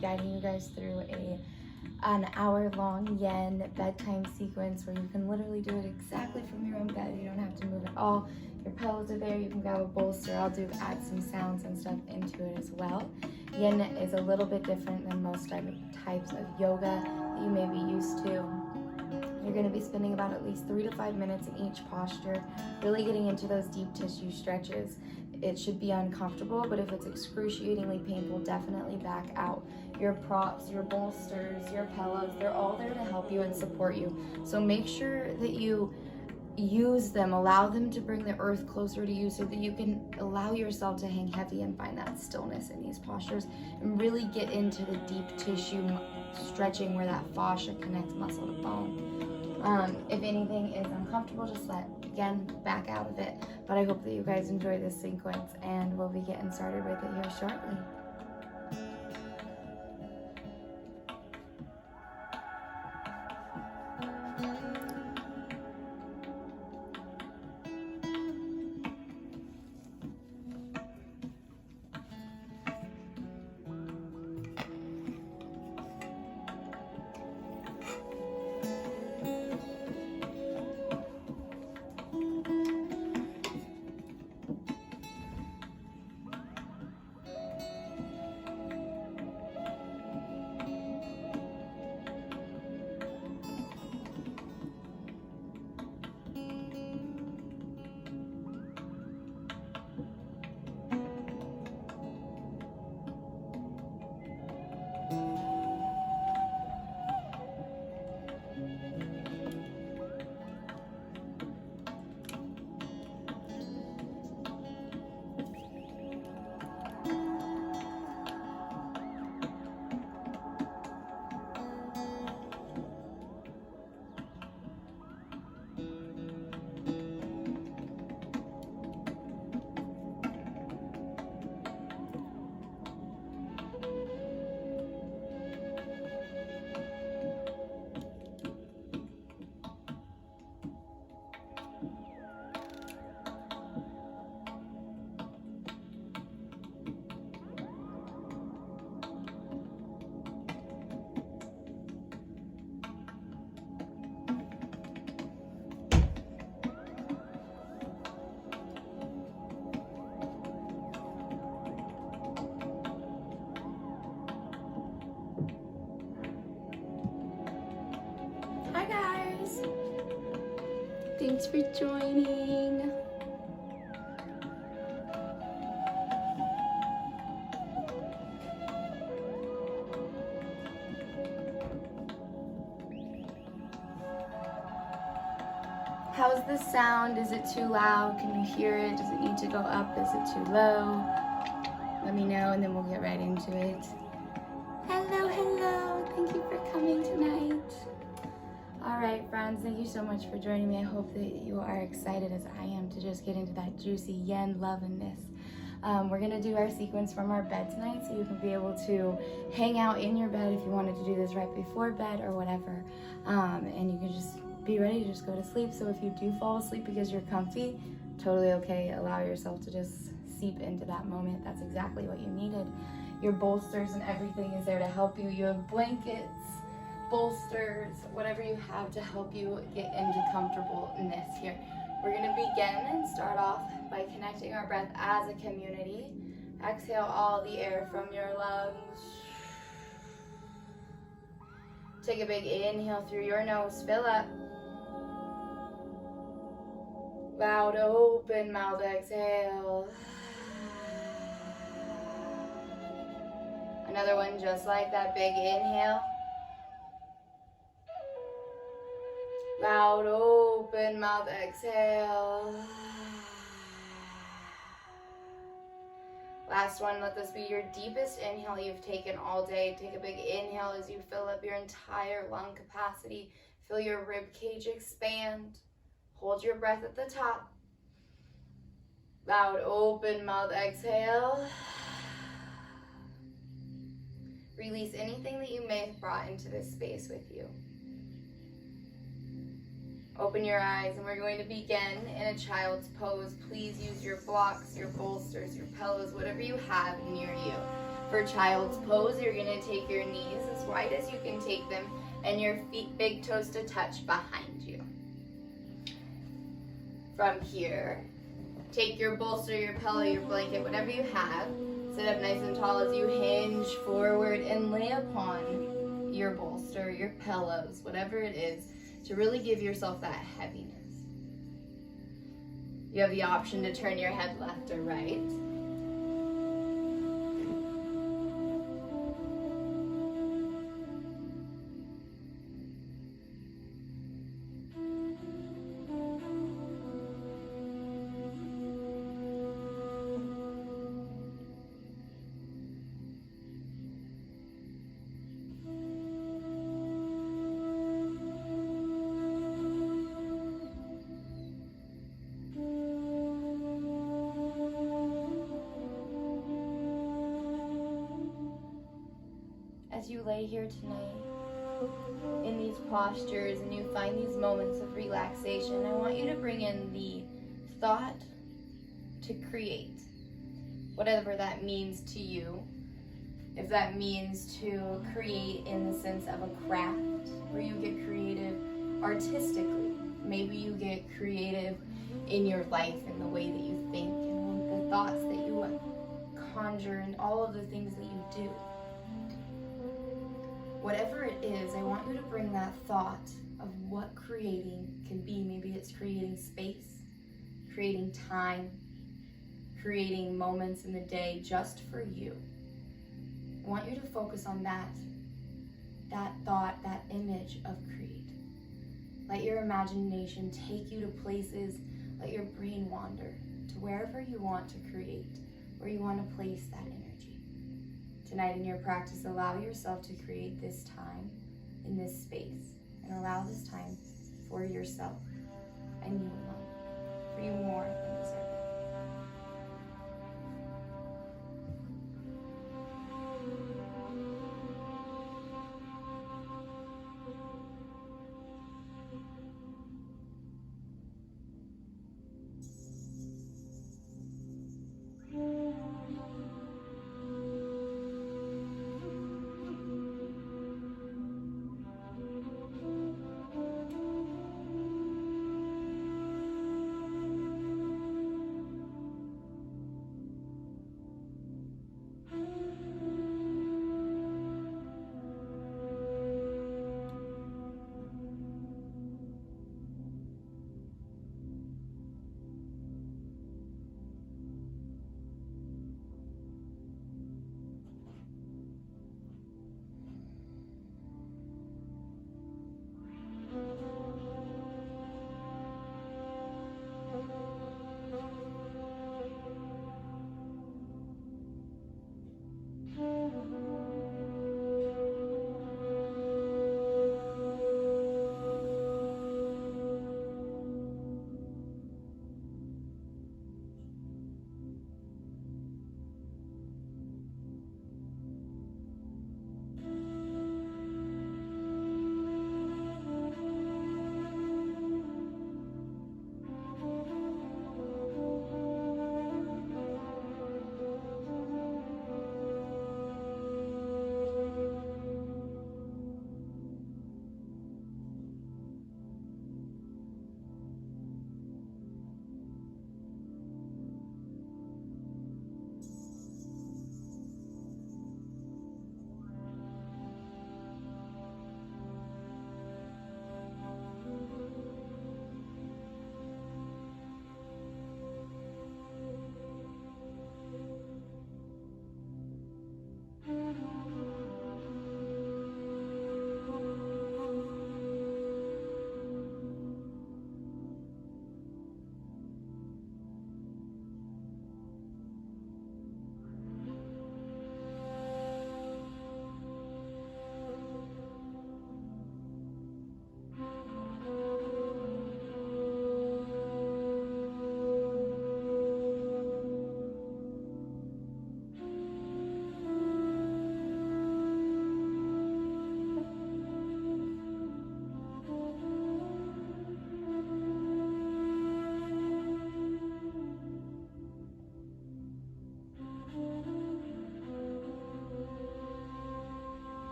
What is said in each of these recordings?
guiding you guys through an hour-long yen bedtime sequence where you can literally do it exactly from your own bed. You don't have to move at all. Your pillows are there. You can grab a bolster. I'll add some sounds and stuff into it as well. Yin is a little bit different than most types of yoga that you may be used to. You're going to be spending about at least 3 to 5 minutes in each posture, really getting into those deep tissue stretches. It should be uncomfortable, but if it's excruciatingly painful, definitely back out. Your props, your bolsters, your pillows, they're all there to help you and support you. So make sure that you use them, allow them to bring the earth closer to you so that you can allow yourself to hang heavy and find that stillness in these postures and really get into the deep tissue stretching where that fascia connects muscle to bone. If anything is uncomfortable, just back out of it. But I hope that you guys enjoy this sequence, and we'll be getting started with it here shortly. Hi guys! Thanks for joining. How's the sound? Is it too loud? Can you hear it? Does it need to go up? Is it too low? Let me know and then we'll get right into it. Hello, hello. Thank you for coming tonight. All right, friends, thank you so much for joining me. I hope that you are excited as I am to just get into that juicy yen lovingness. We're gonna do our sequence from our bed tonight, so you can be able to hang out in your bed if you wanted to do this right before bed or whatever. And you can just be ready to just go to sleep. So if you do fall asleep because you're comfy, totally okay. Allow yourself to just seep into that moment. That's exactly what you needed. Your bolsters and everything is there to help you. You have blankets, bolsters, whatever you have to help you get into comfortableness here. We're gonna begin and start off by connecting our breath as a community. Exhale all the air from your lungs. Take a big inhale through your nose, fill up. Loud open mouth, exhale. Another one just like that, big inhale. Loud open mouth, exhale. Last one, let this be your deepest inhale you've taken all day. Take a big inhale as you fill up your entire lung capacity. Feel your rib cage expand. Hold your breath at the top. Loud open mouth, exhale. Release anything that you may have brought into this space with you. Open your eyes, and we're going to begin in a child's pose. Please use your blocks, your bolsters, your pillows, whatever you have near you. For child's pose, you're going to take your knees as wide as you can take them, and your feet, big toes to touch behind you. From here, take your bolster, your pillow, your blanket, whatever you have. Sit up nice and tall as you hinge forward and lay upon your bolster, your pillows, whatever it is, to really give yourself that heaviness. You have the option to turn your head left or right. As you lay here tonight in these postures and you find these moments of relaxation, I want you to bring in the thought to create, whatever that means to you. If that means to create in the sense of a craft, where you get creative artistically, maybe you get creative in your life and the way that you think and the thoughts that you conjure and all of the things that you do. Whatever it is, I want you to bring that thought of what creating can be. Maybe it's creating space, creating time, creating moments in the day just for you. I want you to focus on that thought, that image of create. Let your imagination take you to places, let your brain wander to wherever you want to create, where you want to place that energy. Tonight in your practice, allow yourself to create this time in this space, and allow this time for yourself and you alone, for you more than deserve it.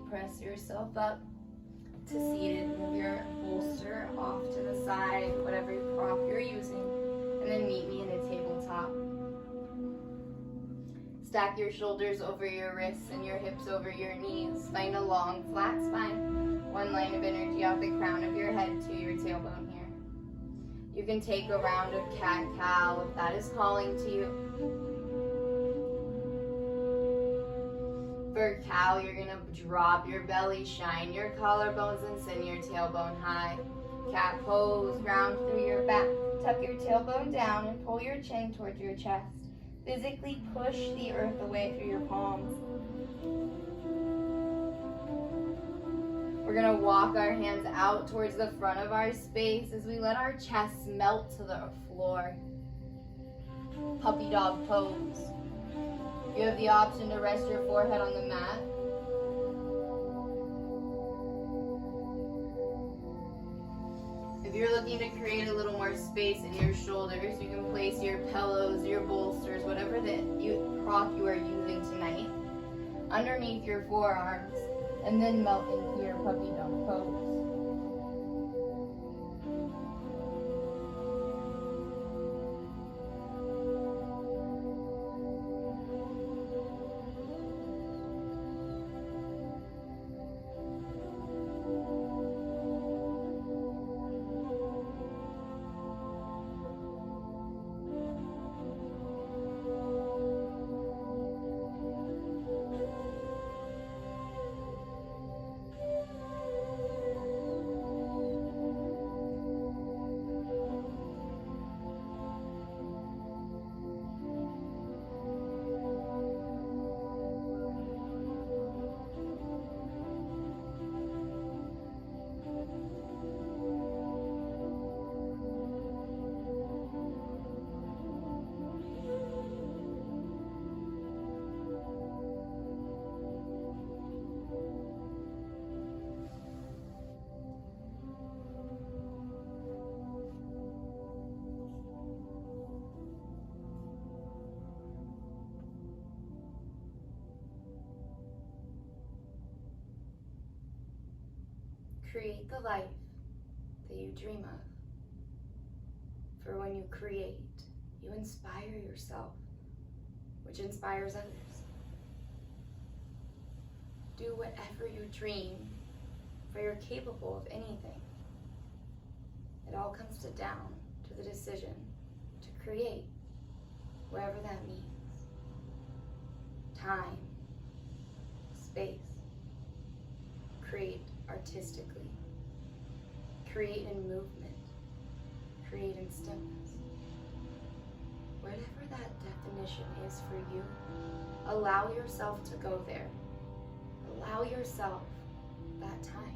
press yourself up to seated. Move your bolster off to the side, whatever prop you're using, and then meet me in a tabletop. Stack your shoulders over your wrists and your hips over your knees. Find a long, flat spine. One line of energy out the crown of your head to your tailbone here. You can take a round of cat-cow if that is calling to you. For cow, you're gonna drop your belly, shine your collarbones, and send your tailbone high. Cat pose, ground through your back. Tuck your tailbone down and pull your chin towards your chest. Physically push the earth away through your palms. We're gonna walk our hands out towards the front of our space as we let our chest melt to the floor. Puppy dog pose. You have the option to rest your forehead on the mat. If you're looking to create a little more space in your shoulders, you can place your pillows, your bolsters, whatever prop you are using tonight, underneath your forearms, and then melt into your puppy dog pose. Create the life that you dream of. For when you create, you inspire yourself, which inspires others. Do whatever you dream, for you're capable of anything. It all comes down to the decision to create, wherever that means. Time, space. Create artistically. Create in movement. Create in stillness. Whatever that definition is for you, allow yourself to go there. Allow yourself that time.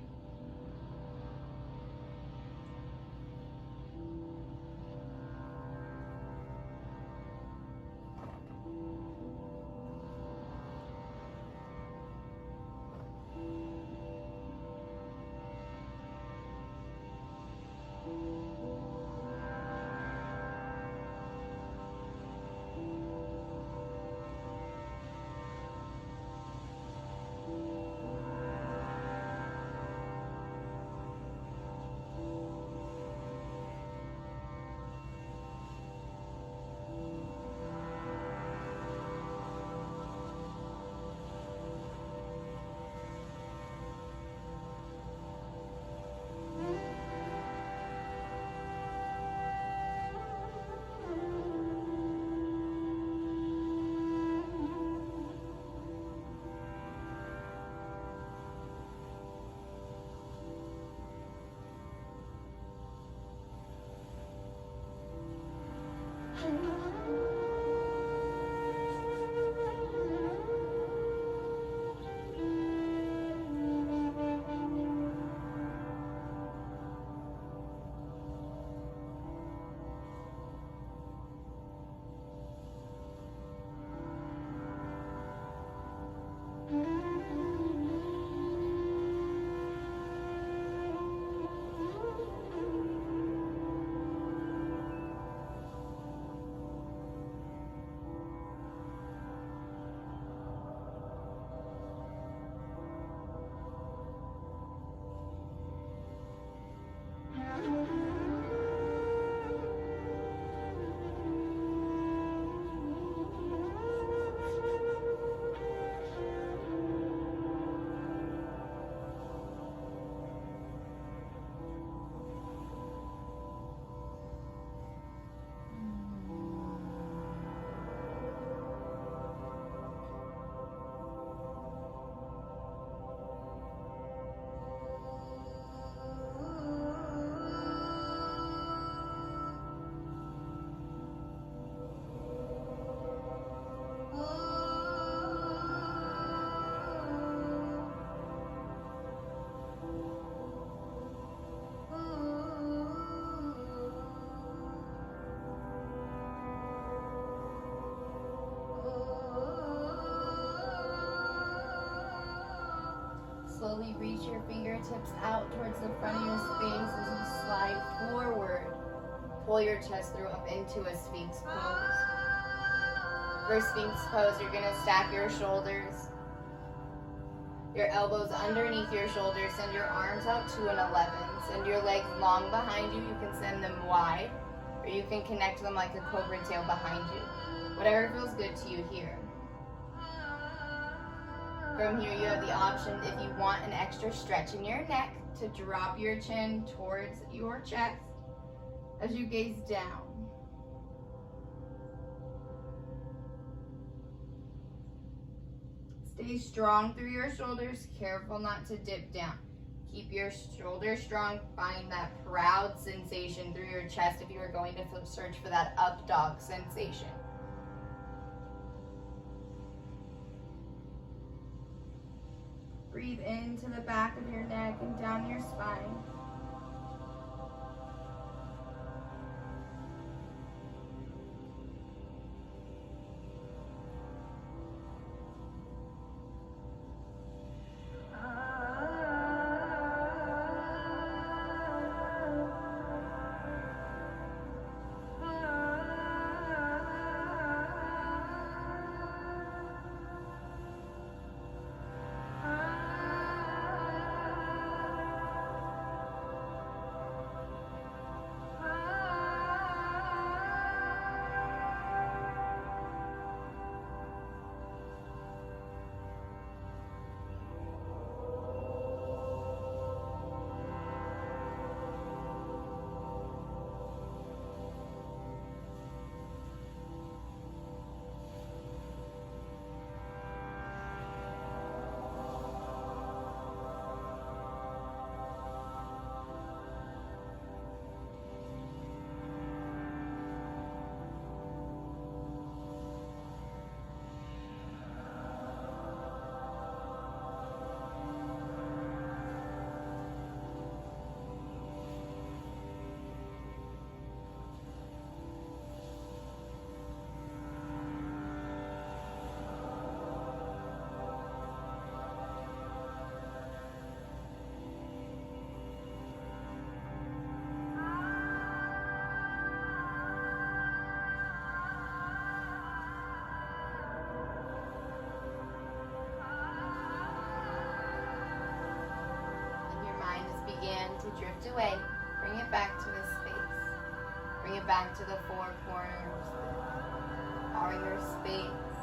slowly reach your fingertips out towards the front of your space as you slide forward. Pull your chest through up into a Sphinx pose. For Sphinx pose, you're going to stack your shoulders, your elbows underneath your shoulders, send your arms out to an 11. Send your legs long behind you. You can send them wide, or you can connect them like a cobra tail behind you. Whatever feels good to you here. From here, you have the option, if you want an extra stretch in your neck, to drop your chin towards your chest as you gaze down. Stay strong through your shoulders, careful not to dip down. Keep your shoulders strong, find that proud sensation through your chest if you are going to search for that up dog sensation. Breathe into the back of your neck and down your spine. To drift away, bring it back to this space. Bring it back to the four corners that are your space.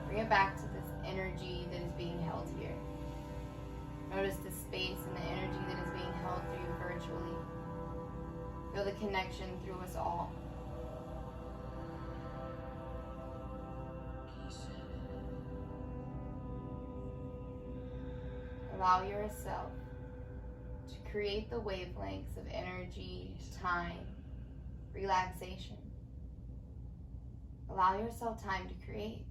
Bring it back to this energy that is being held here. Notice the space and the energy that is being held through you virtually. Feel the connection through us all. Allow yourself to create the wavelengths of energy, time, relaxation. Allow yourself time to create.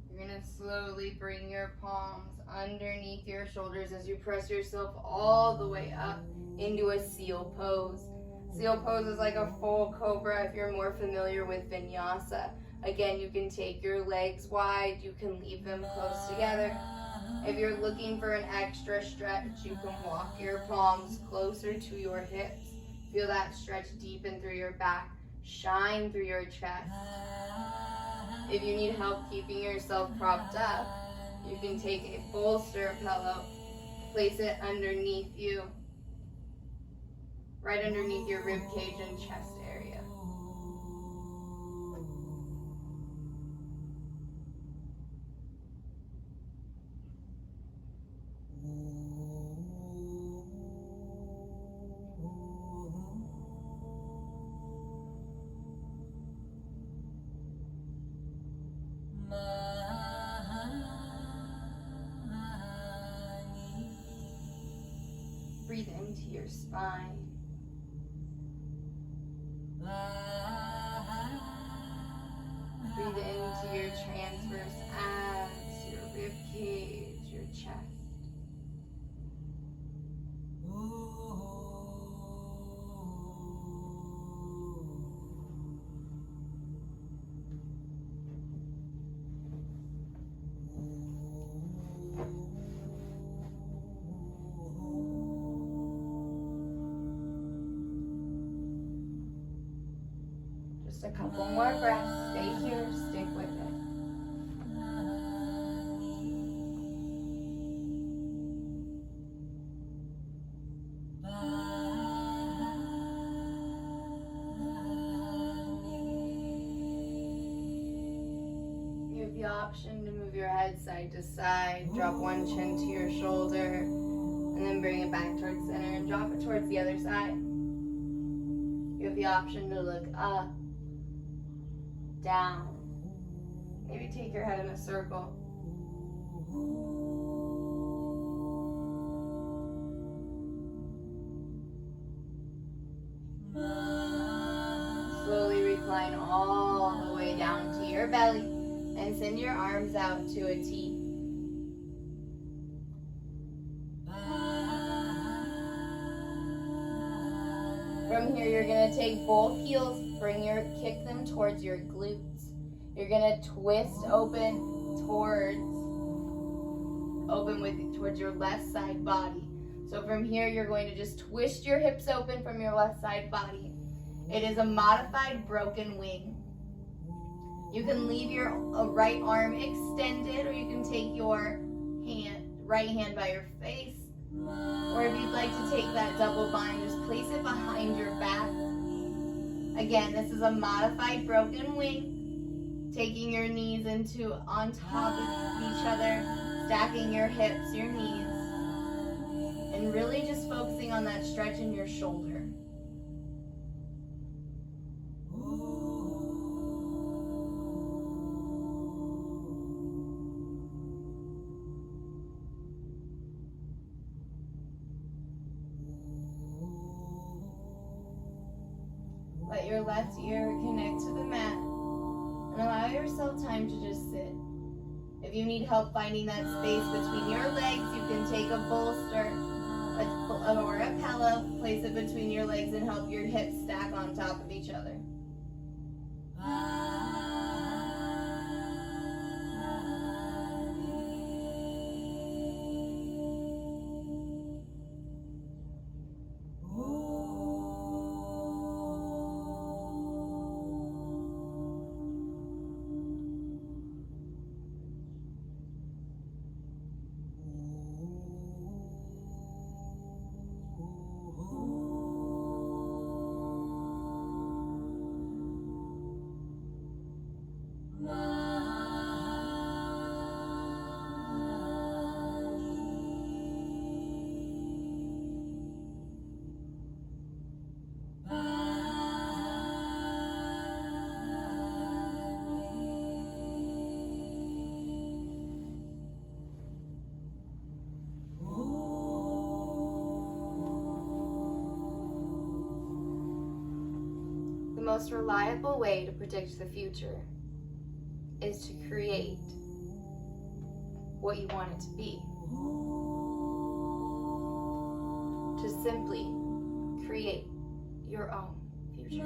You're going to slowly bring your palms underneath your shoulders as you press yourself all the way up into a seal pose. Seal pose is like a full cobra if you're more familiar with vinyasa. Again, you can take your legs wide, you can leave them close together. If you're looking for an extra stretch, you can walk your palms closer to your hips. Feel that stretch deepen through your back, shine through your chest. If you need help keeping yourself propped up, you can take a bolster pillow, place it underneath you, right underneath your rib cage and chest area. Breathe into your spine. Breathe into your transverse abs, your rib cage, your chest. a couple more breaths. Stay here, stick with it. You have the option to move your head side to side, drop one chin to your shoulder, and then bring it back towards center and drop it towards the other side. You have the option to look up, down, maybe take your head in a circle. Slowly recline all the way down to your belly and send your arms out to a T. From here, you're going to take both heels, kick them towards your glutes. You're going to twist open towards your left side body. So from here, you're going to just twist your hips open from your left side body. It is a modified broken wing. You can leave your right arm extended, or you can take your right hand by your face. Or if you'd like to take that double bind, just place it behind your back. Again, this is a modified broken wing. Taking your knees on top of each other, stacking your hips, your knees, and really just focusing on that stretch in your shoulder. Let your left ear connect to the mat and allow yourself time to just sit. If you need help finding that space between your legs, you can take a bolster or a pillow, place it between your legs and help your hips stack on top of each other. The most reliable way to predict the future is to create what you want it to be. To simply create your own future.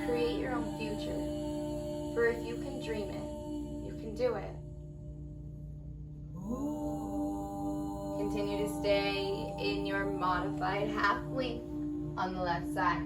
Create your own future, for if you can dream it, you can do it. Continue to stay in your modified half wing on the left side.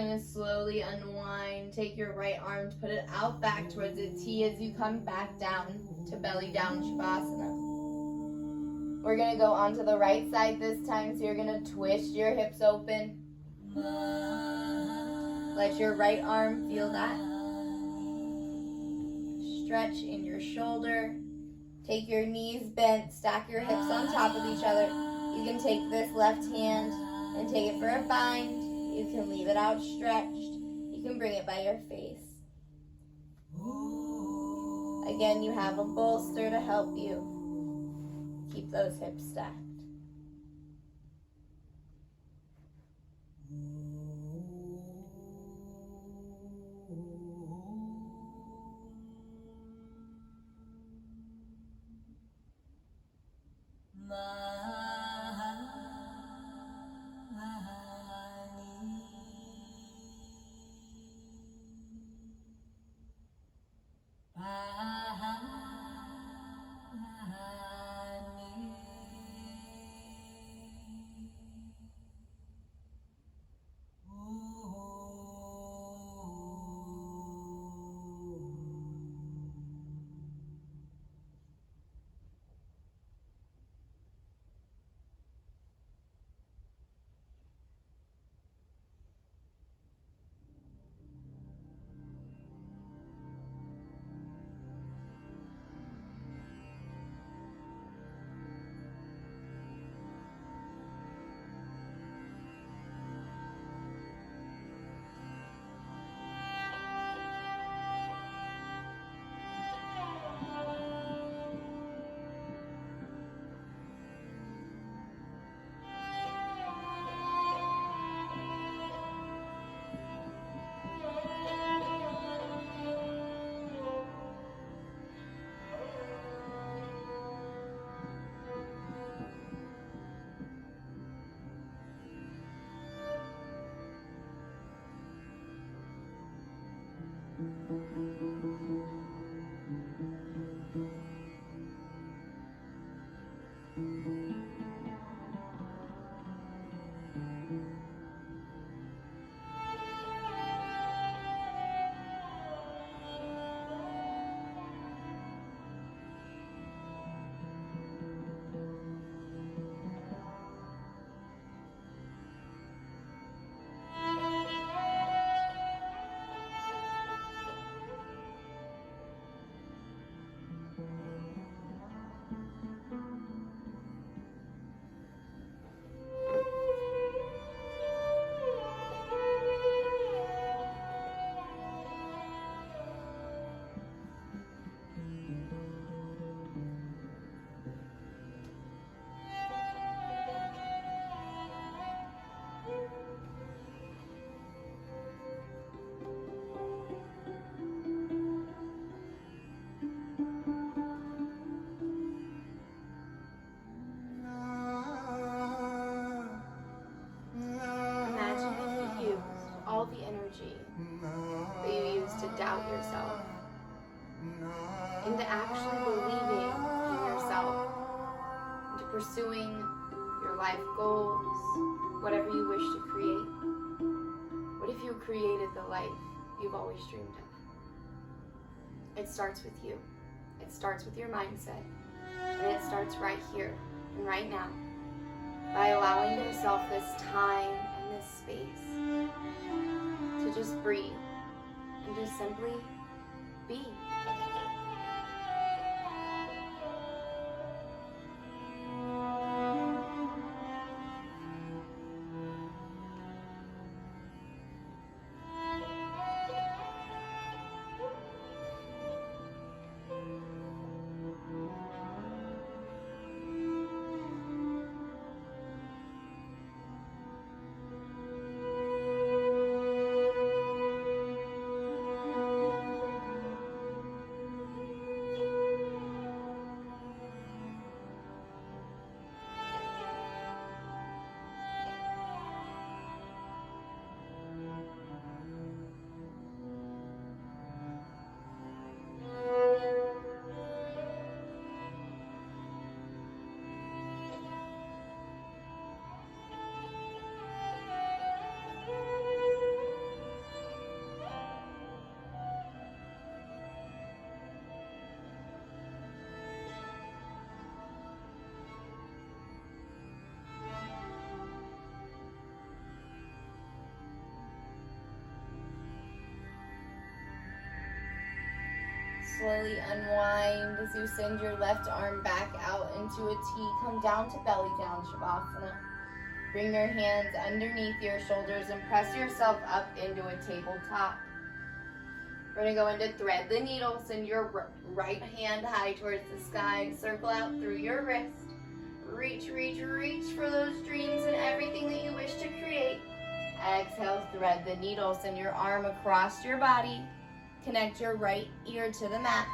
going to slowly unwind. Take your right arm, put it out back towards the T as you come back down to belly down Shavasana. We're going to go onto the right side this time, so you're going to twist your hips open. Let your right arm feel that. Stretch in your shoulder. Take your knees bent, stack your hips on top of each other. You can take this left hand and take it for a bind. You can leave it outstretched. You can bring it by your face. Again, you have a bolster to help you keep those hips stacked. All the energy that you use to doubt yourself into actually believing in yourself, into pursuing your life goals, whatever you wish to create. What if you created the life you've always dreamed of? It starts with you. It starts with your mindset. And it starts right here and right now by allowing yourself this time and this space to just breathe and just simply be. Slowly unwind as you send your left arm back out into a T. Come down to belly down, Shavasana. Bring your hands underneath your shoulders and press yourself up into a tabletop. We're going to go into thread the needle. Send your right hand high towards the sky. Circle out through your wrist. Reach, reach, reach for those dreams and everything that you wish to create. Exhale, thread the needle. Send your arm across your body. Connect your right ear to the mat.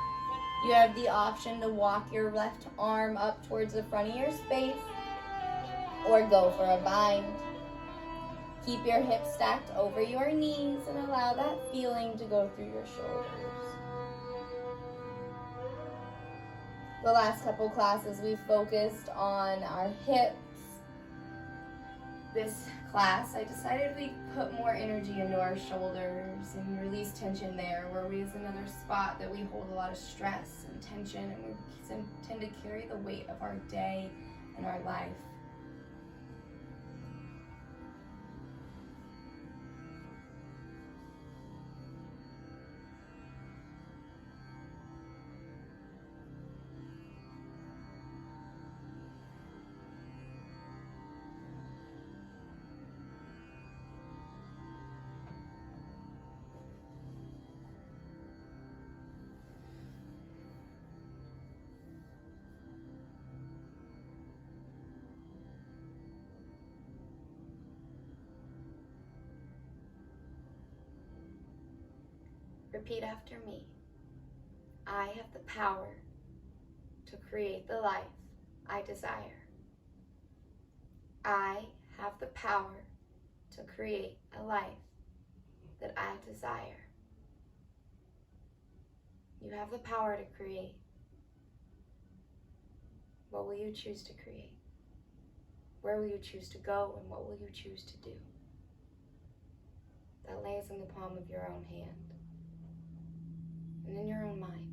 You have the option to walk your left arm up towards the front of your space or go for a bind. Keep your hips stacked over your knees and allow that feeling to go through your shoulders. The last couple classes we focused on our hips. This class, I decided we'd put more energy into our shoulders and release tension there, where we is another spot that we hold a lot of stress and tension, and we tend to carry the weight of our day and our life. Repeat after me. I have the power to create the life I desire. I have the power to create a life that I desire. You have the power to create. What will you choose to create? Where will you choose to go, and what will you choose to do? That lays in the palm of your own hand and in your own mind.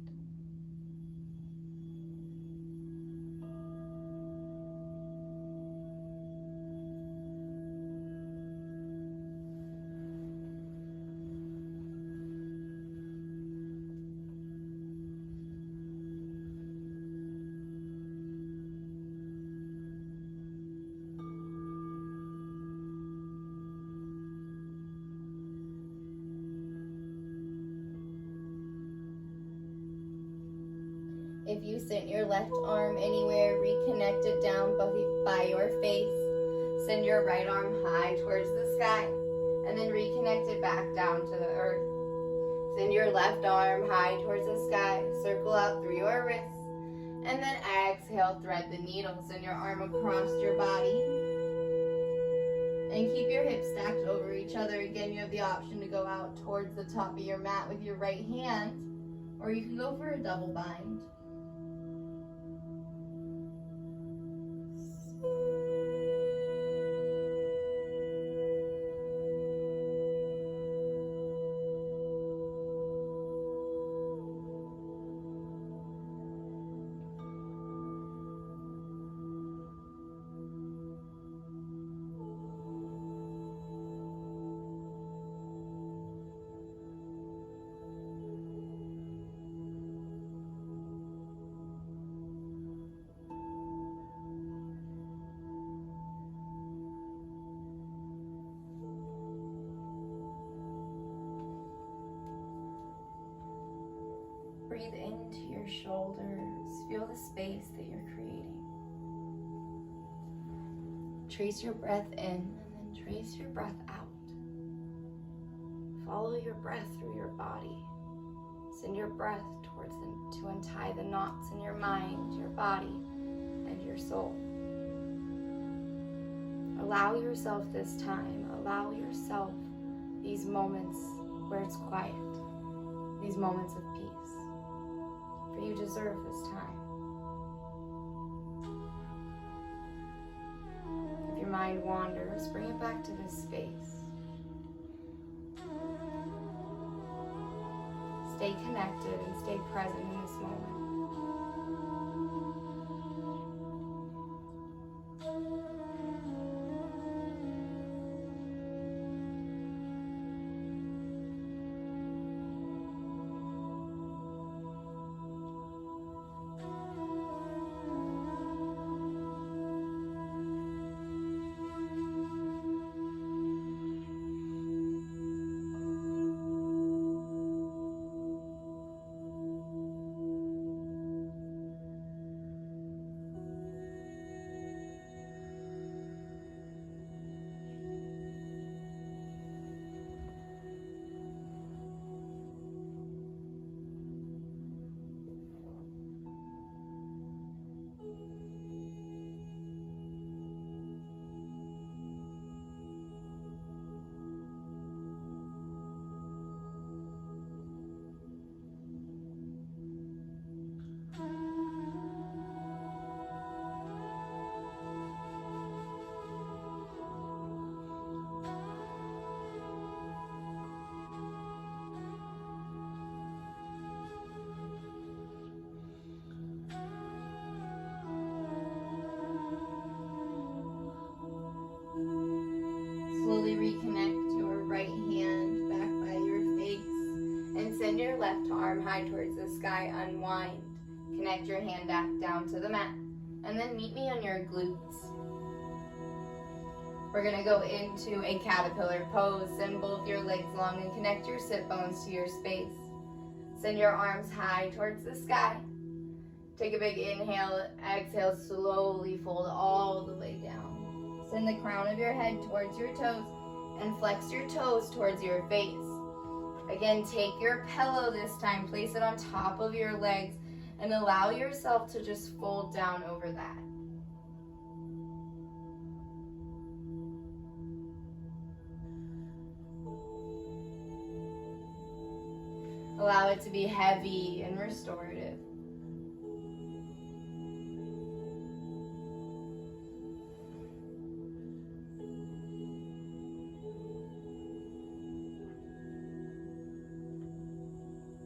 If you sent your left arm anywhere, reconnect it down by your face. Send your right arm high towards the sky, and then reconnect it back down to the earth. Send your left arm high towards the sky, circle out through your wrists, and then exhale, thread the needle. Send your arm across your body, and keep your hips stacked over each other. Again, you have the option to go out towards the top of your mat with your right hand, or you can go for a double bind. Breathe into your shoulders. Feel the space that you're creating. Trace your breath in and then trace your breath out. Follow your breath through your body. Send your breath towards them to untie the knots in your mind, your body, and your soul. Allow yourself this time. Allow yourself these moments where it's quiet. These moments of peace. For you deserve this time. If your mind wanders, bring it back to this space. Stay connected and stay present in this moment. Send your left arm high towards the sky, unwind. Connect your hand back down to the mat. And then meet me on your glutes. We're gonna go into a caterpillar pose. Send both your legs long and connect your sit bones to your space. Send your arms high towards the sky. Take a big inhale, exhale, slowly fold all the way down. Send the crown of your head towards your toes and flex your toes towards your face. Again, take your pillow this time, place it on top of your legs, and allow yourself to just fold down over that. Allow it to be heavy and restorative.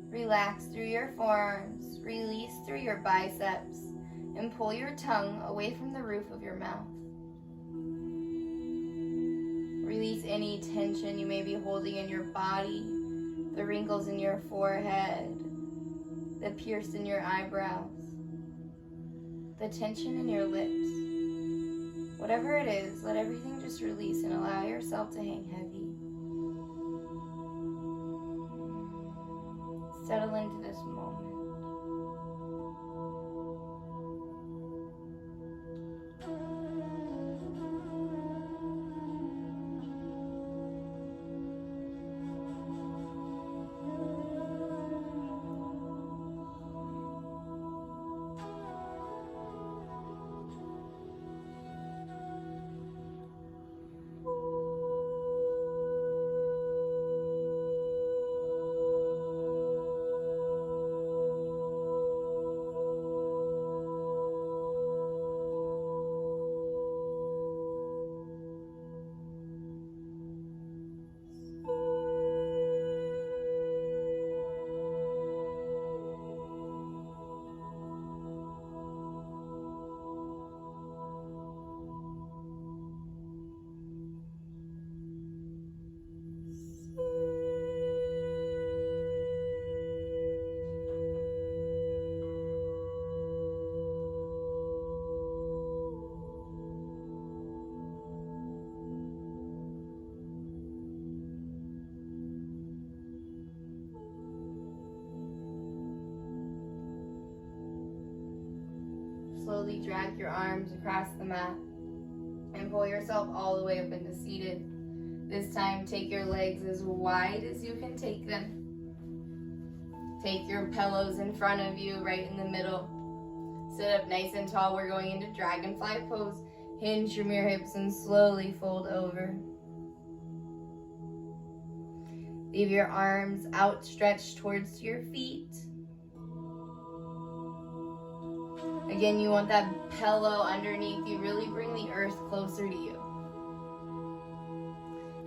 Relax through your forearms, release through your biceps, and pull your tongue away from the roof of your mouth. Release any tension you may be holding in your body, the wrinkles in your forehead, the pierce in your eyebrows, the tension in your lips. Whatever it is, let everything just release and allow yourself to hang heavy. Settle into this moment. Slowly drag your arms across the mat and pull yourself all the way up into seated. This time, take your legs as wide as you can take them. Take your pillows in front of you, right in the middle. Sit up nice and tall. We're going into dragonfly pose. Hinge from your hips and slowly fold over. Leave your arms outstretched towards your feet. Again, you want that pillow underneath you. Really bring the earth closer to you.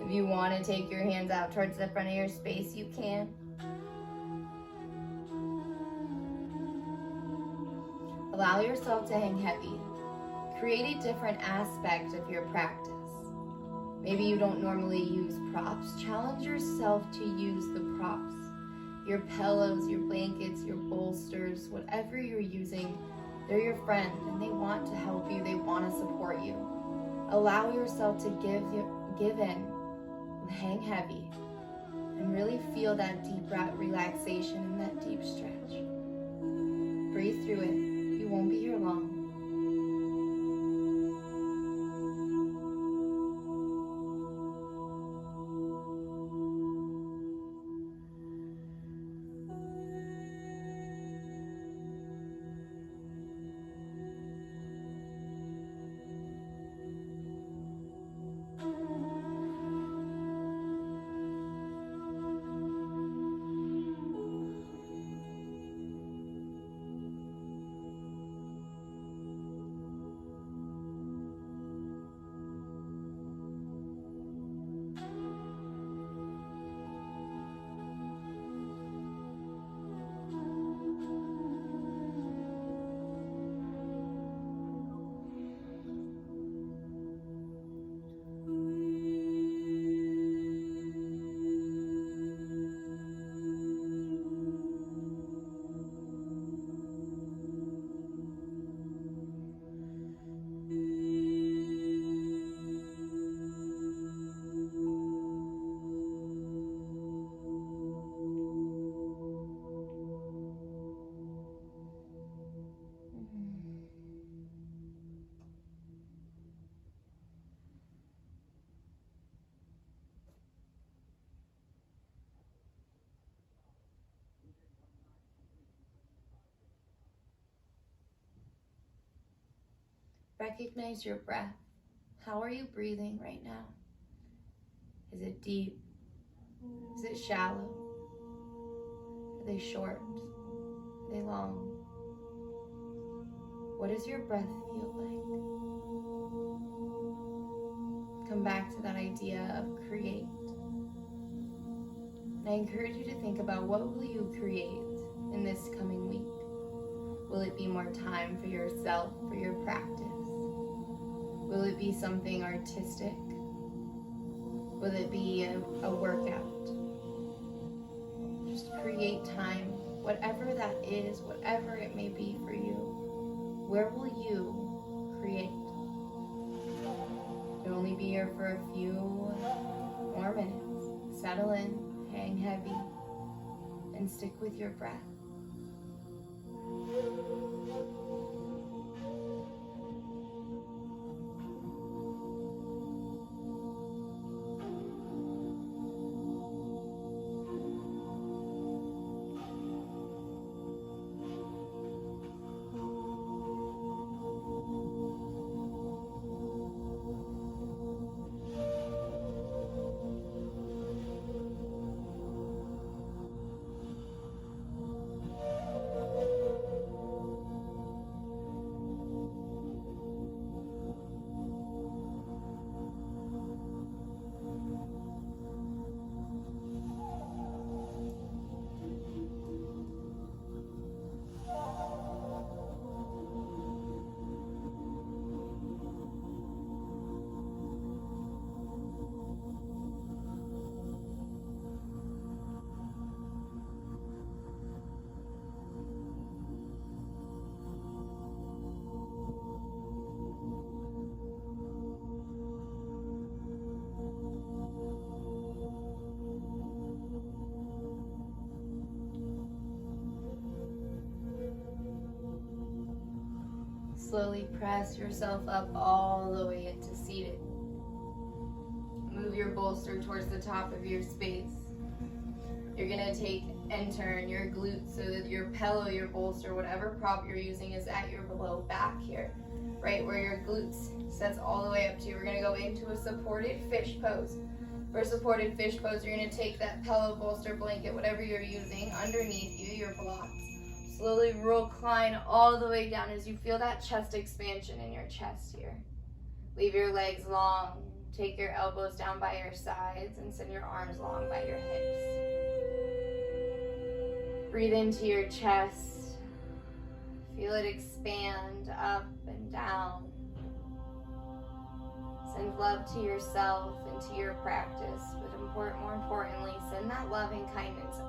If you want to take your hands out towards the front of your space, you can. Allow yourself to hang heavy. Create a different aspect of your practice. Maybe you don't normally use props. Challenge yourself to use the props. Your pillows, your blankets, your bolsters, whatever you're using, they're your friend and they want to help you. They want to support you. Allow yourself to give in, hang heavy, and really feel that deep relaxation and that deep stretch. Breathe through it. You won't be here long. Recognize your breath. How are you breathing right now? Is it deep? Is it shallow? Are they short? Are they long? What does your breath feel like? Come back to that idea of create. I encourage you to think about, what will you create in this coming week? Will it be more time for yourself, for your practice? Will it be something artistic? Will it be a workout? Just create time, whatever that is, whatever it may be for you. Where will you create? You'll only be here for a few more minutes. Settle in, hang heavy, and stick with your breath. Slowly press yourself up all the way into seated. Move your bolster towards the top of your space. You're gonna take and turn your glutes so that your pillow, your bolster, whatever prop you're using is at your low back here, right where your glutes sets all the way up to you. We're gonna go into a supported fish pose. For supported fish pose, you're gonna take that pillow, bolster, blanket, whatever you're using underneath you, your blocks. Slowly recline all the way down as you feel that chest expansion in your chest here. Leave your legs long. Take your elbows down by your sides and send your arms long by your hips. Breathe into your chest. Feel it expand up and down. Send love to yourself and to your practice, but more importantly, send that love and kindness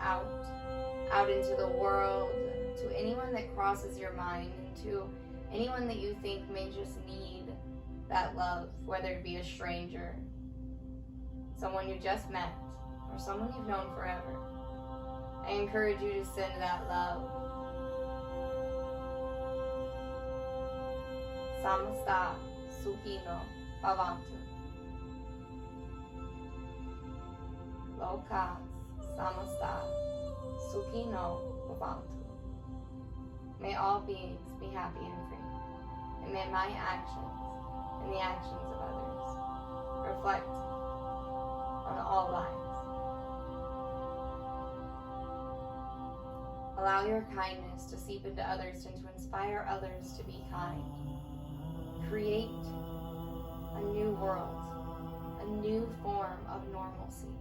out into the world, to anyone that crosses your mind, and to anyone that you think may just need that love, whether it be a stranger, someone you just met, or someone you've known forever. I encourage you to send that love. Namaste, Sukhino, Bhavantu. Loka, Samasta, Sukhino, Bhavantu. May all beings be happy and free, and may my actions and the actions of others reflect on all lives. Allow your kindness to seep into others and to inspire others to be kind. Create a new world, a new form of normalcy.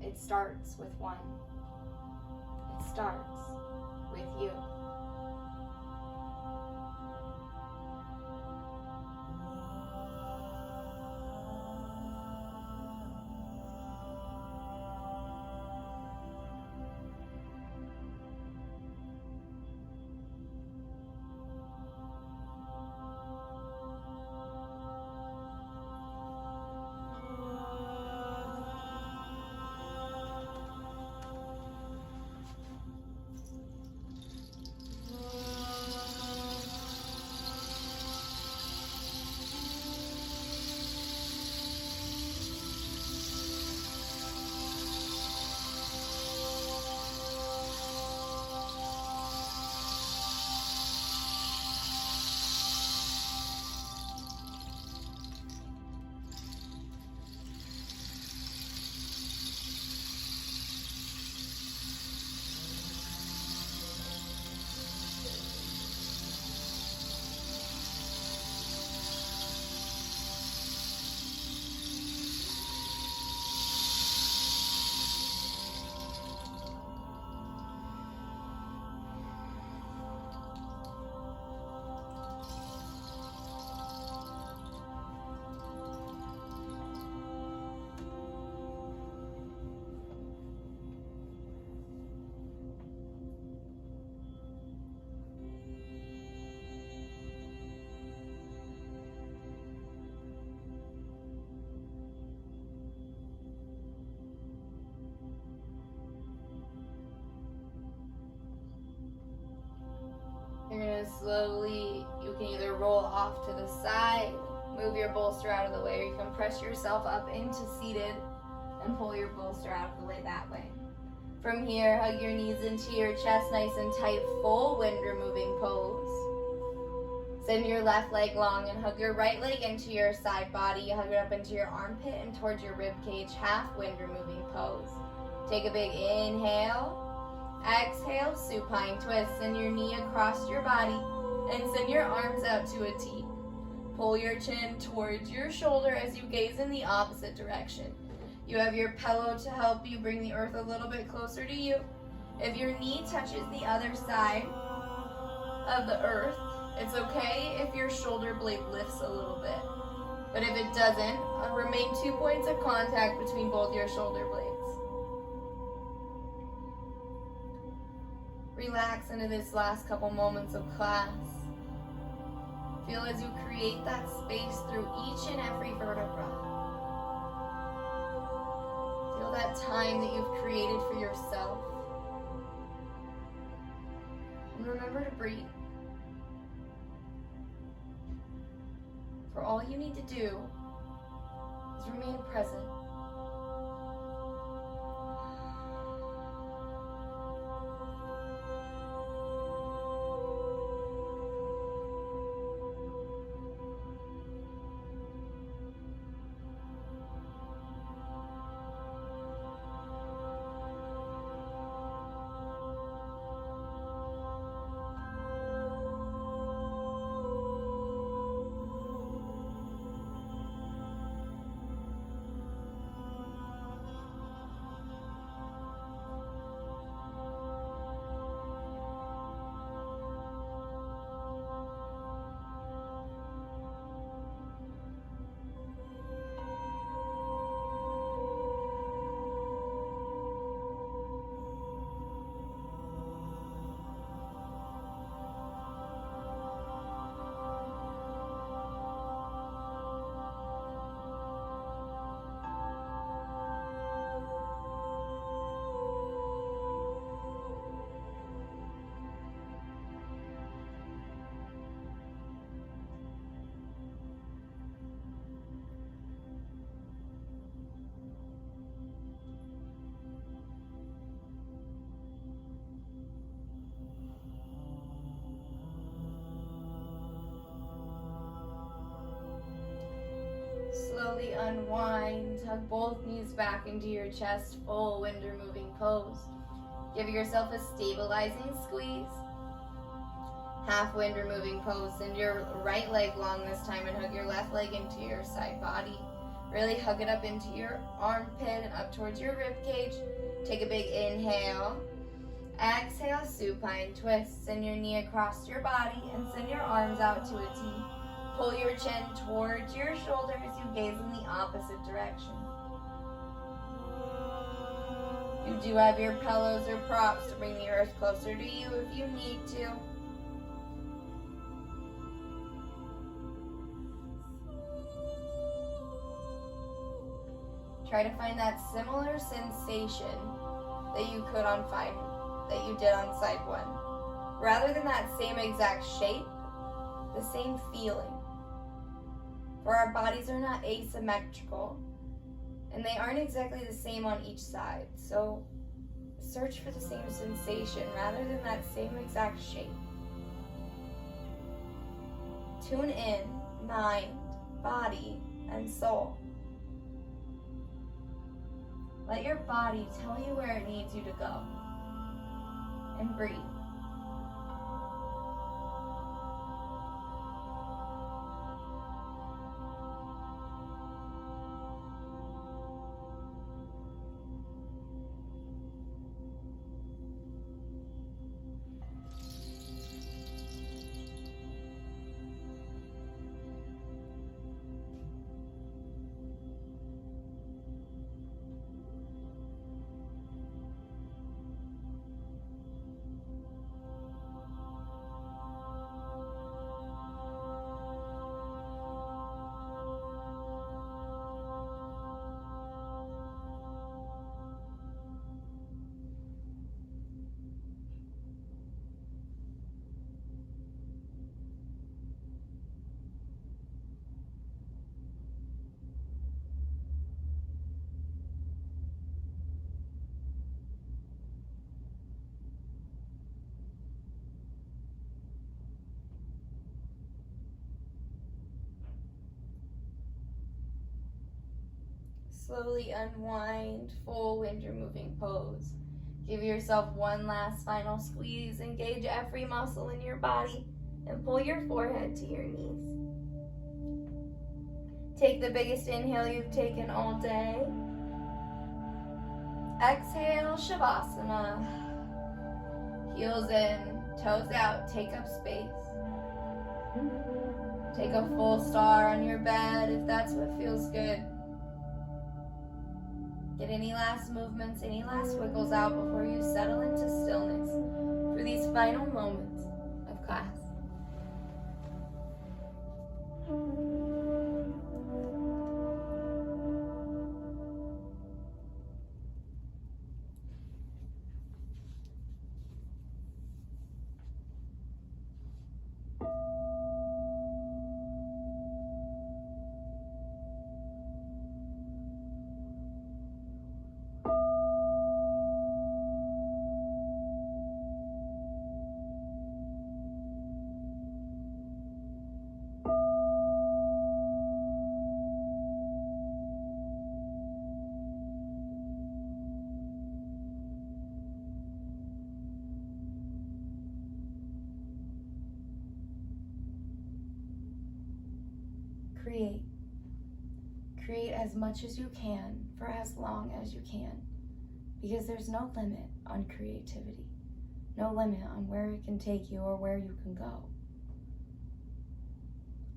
It starts with one. It starts with you. to slowly, you can either roll off to the side, move your bolster out of the way, or you can press yourself up into seated and pull your bolster out of the way that way. From here, hug your knees into your chest, nice and tight, full wind removing pose. Send your left leg long and hug your right leg into your side body. Hug it up into your armpit and towards your rib cage, half wind removing pose. Take a big inhale. Exhale, supine twist. Send your knee across your body and send your arms out to a T. Pull your chin towards your shoulder as you gaze in the opposite direction. You have your pillow to help you bring the earth a little bit closer to you. If your knee touches the other side of the earth, it's okay if your shoulder blade lifts a little bit. But if it doesn't, remain 2 points of contact between both your shoulder blades. Relax into this last couple moments of class. Feel as you create that space through each and every vertebra. Feel that time that you've created for yourself. And remember to breathe. For all you need to do is remain present. Slowly unwind, hug both knees back into your chest, full wind removing pose. Give yourself a stabilizing squeeze. Half wind removing pose. Send your right leg long this time and hug your left leg into your side body. Really hug it up into your armpit and up towards your rib cage. Take a big inhale. Exhale, supine twist. Send your knee across your body and send your arms out to a T. Pull your chin towards your shoulder as you gaze in the opposite direction. You do have your pillows or props to bring the earth closer to you if you need to. Try to find that similar sensation that you did on side one. Rather than that same exact shape, the same feeling. For our bodies are not asymmetrical, and they aren't exactly the same on each side. So search for the same sensation rather than that same exact shape. Tune in, mind, body, and soul. Let your body tell you where it needs you to go. And breathe. Slowly unwind, full winter moving pose. Give yourself one last final squeeze. Engage every muscle in your body and pull your forehead to your knees. Take the biggest inhale you've taken all day. Exhale, Shavasana. Heels in, toes out, take up space. Take a full star on your bed if that's what feels good. Get any last movements, any last wiggles out before you settle into stillness for these final moments of class. Create. Create as much as you can for as long as you can, because there's no limit on creativity, no limit on where it can take you or where you can go.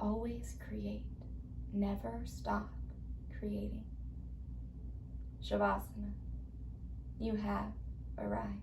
Always create. Never stop creating. Shavasana. You have arrived.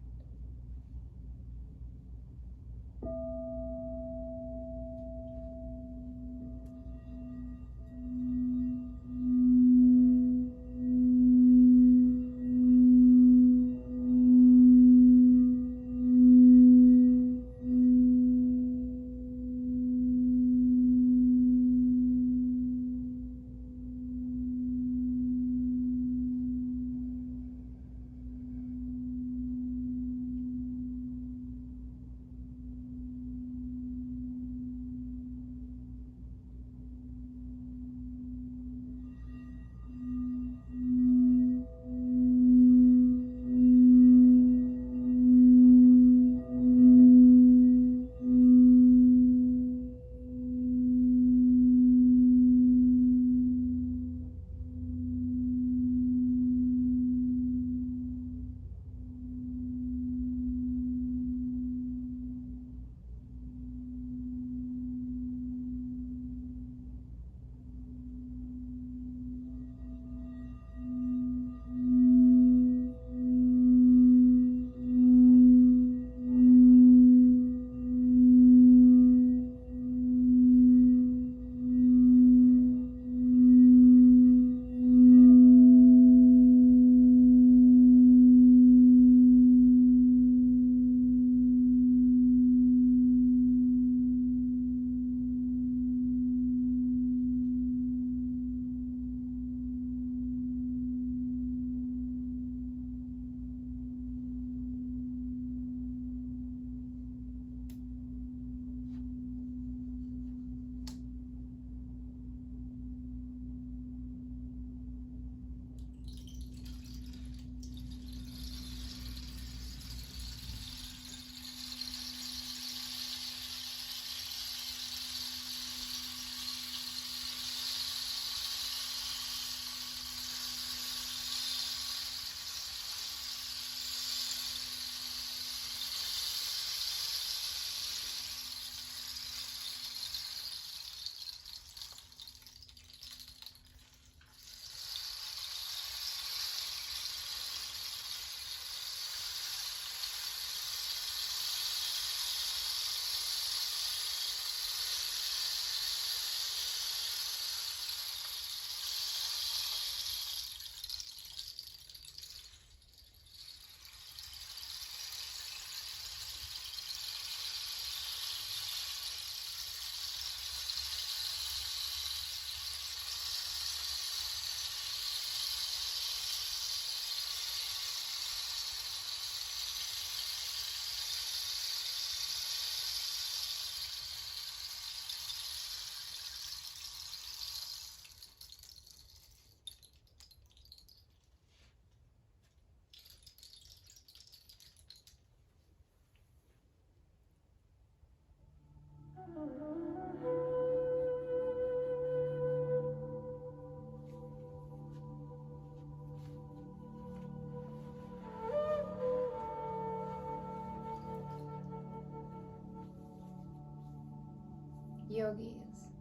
Yogis,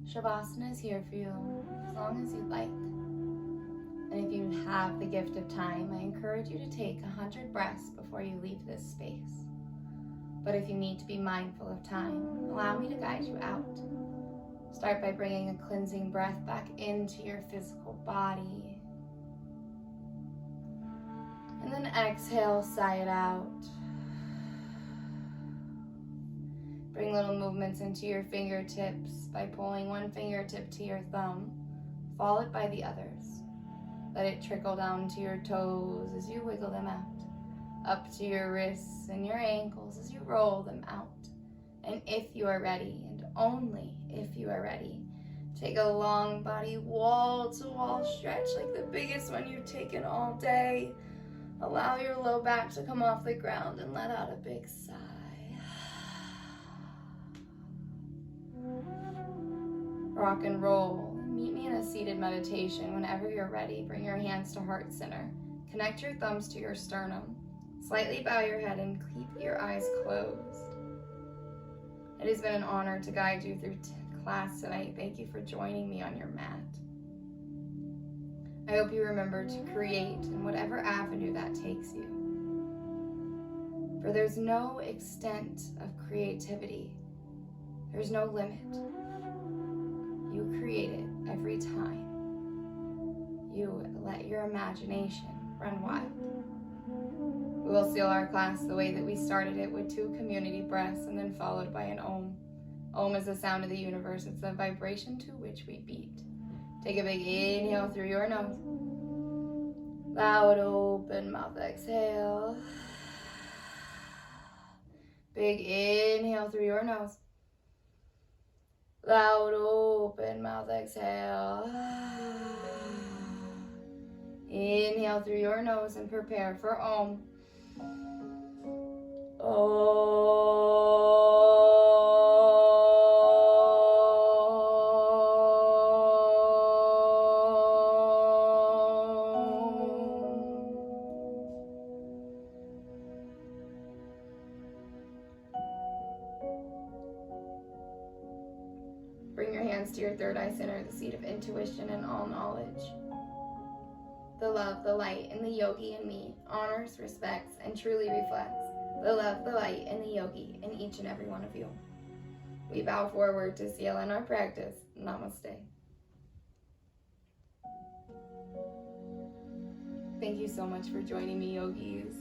Shavasana is here for you as long as you'd like. And if you have the gift of time, I encourage you to take 100 breaths before you leave this space. But if you need to be mindful of time, allow me to guide you out. Start by bringing a cleansing breath back into your physical body. And then exhale, sigh it out. Bring little movements into your fingertips by pulling one fingertip to your thumb, followed by the others. Let it trickle down to your toes as you wiggle them out, up to your wrists and your ankles as you roll them out. And if you are ready, and only if you are ready, take a long body wall-to-wall stretch like the biggest one you've taken all day. Allow your low back to come off the ground and let out a big sigh. Rock and roll. Meet me in a seated meditation. Whenever you're ready, bring your hands to heart center. Connect your thumbs to your sternum. Slightly bow your head and keep your eyes closed. It has been an honor to guide you through class tonight. Thank you for joining me on your mat. I hope you remember to create in whatever avenue that takes you. For there's no extent of creativity. There's no limit. You create it every time you let your imagination run wild. We will seal our class the way that we started it, with 2 community breaths and then followed by an Om. Om is the sound of the universe. It's the vibration to which we beat. Take a big inhale through your nose. Loud open mouth exhale. Big inhale through your nose. Loud open mouth exhale. Inhale through your nose and prepare for Om. Bring your hands to your third eye center, the seat of intuition and all knowledge. The love, the light, in the yogi in me honors, respects, and truly reflects the love, the light, and the yogi in each and every one of you. We bow forward to seal in our practice. Namaste. Thank you so much for joining me, yogis.